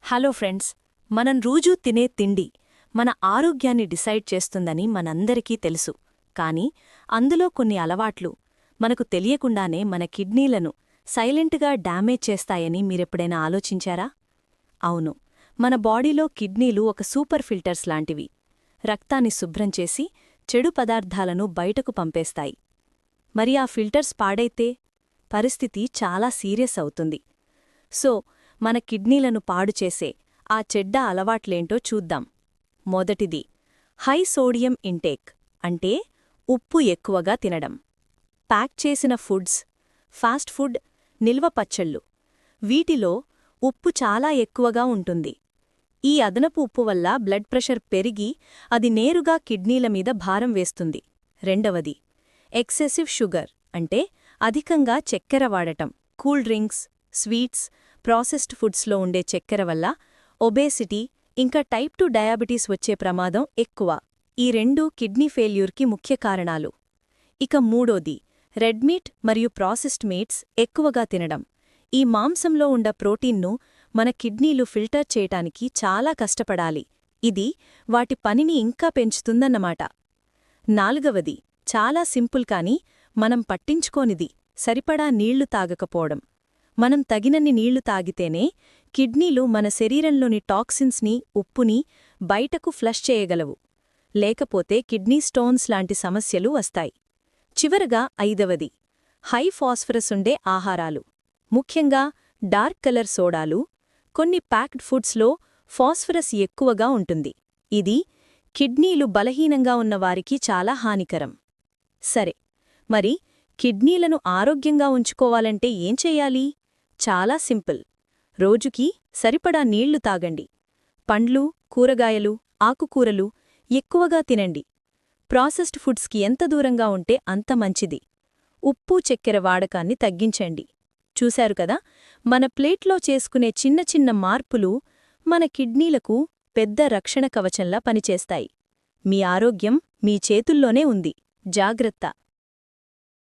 Hello friends, మనం రోజూ తినే తిండి మన ఆరోగ్యాన్ని డిసైడ్ చేస్తుందని మనందరికీ తెలుసు. కానీ అందులో కొన్ని అలవాట్లు మనకు తెలియకుండానే మన కిడ్నీలను సైలెంట్గా డ్యామేజ్ చేస్తాయని మీరెప్పుడైనా ఆలోచించారా? అవును, మన బాడీలో కిడ్నీలు ఒక సూపర్ ఫిల్టర్స్ లాంటివి. రక్తాన్ని శుభ్రం చేసి చెడు పదార్థాలను బయటకు పంపేస్తాయి. మరి ఆ ఫిల్టర్స్ పాడైతే పరిస్థితి చాలా సీరియస్ అవుతుంది. సో మన కిడ్నీలను పాడుచేసే ఆ చెడ్డ అలవాట్లేంటో చూద్దాం. మొదటిది హై సోడియం ఇంటేక్, అంటే ఉప్పు ఎక్కువగా తినడం. ప్యాక్ చేసిన ఫుడ్స్, ఫాస్ట్ ఫుడ్, నిల్వ పచ్చళ్ళు, వీటిలో ఉప్పు చాలా ఎక్కువగా ఉంటుంది. ఈ అదనపు ఉప్పు వల్ల బ్లడ్ ప్రెషర్ పెరిగి అది నేరుగా కిడ్నీల మీద భారం వేస్తుంది. రెండవది ఎక్సెసివ్ షుగర్, అంటే అధికంగా చక్కెర వాడటం. కూల్ డ్రింక్స్, స్వీట్స్, ప్రాసెస్డ్ ఫుడ్స్లో ఉండే చక్కెర వల్ల ఒబేసిటీ ఇంకా టైప్ 2 డయాబెటీస్ వచ్చే ప్రమాదం ఎక్కువ. ఈ రెండూ కిడ్నీ ఫెయిల్యూర్కి ముఖ్య కారణాలు. ఇక మూడోది రెడ్ మీట్ మరియు ప్రాసెస్డ్ మీట్స్ ఎక్కువగా తినడం. ఈ మాంసంలో ఉండ ప్రోటీన్ను మన కిడ్నీలు ఫిల్టర్ చేయటానికి చాలా కష్టపడాలి. ఇది వాటి పనిని ఇంకా పెంచుతుందన్నమాట. నాలుగవది చాలా సింపుల్ కానీ మనం పట్టించుకోనిది సరిపడా నీళ్లు తాగకపోవడం. మనం తగినన్ని నీళ్లు తాగితేనే కిడ్నీలు మన శరీరంలోని టాక్సిన్స్ని, ఉప్పుని బయటకు ఫ్లష్ చేయగలవు. లేకపోతే కిడ్నీ స్టోన్స్ లాంటి సమస్యలు వస్తాయి. చివరగా ఐదవది హై ఫాస్ఫరస్ ఉండే ఆహారాలు, ముఖ్యంగా డార్క్ కలర్ సోడాలు. కొన్ని ప్యాక్డ్ ఫుడ్స్లో ఫాస్ఫరస్ ఎక్కువగా ఉంటుంది. ఇది కిడ్నీలు బలహీనంగా ఉన్నవారికి చాలా హానికరం. సరే, మరి కిడ్నీలను ఆరోగ్యంగా ఉంచుకోవాలంటే ఏం చెయ్యాలి? చాలా సింపుల్. రోజుకి సరిపడా నీళ్లు తాగండి. పండ్లు, కూరగాయలు, ఆకుకూరలు ఎక్కువగా తినండి. ప్రాసెస్డ్ ఫుడ్స్కి ఎంత దూరంగా ఉంటే అంత మంచిది. ఉప్పు, చక్కెర వాడకాన్ని తగ్గించండి. చూశారు కదా, మన ప్లేట్లో చేసుకునే చిన్న చిన్న మార్పులు మన కిడ్నీలకు పెద్ద రక్షణ కవచంలా పనిచేస్తాయి. మీ ఆరోగ్యం మీ చేతుల్లోనే ఉంది. జాగ్రత్త.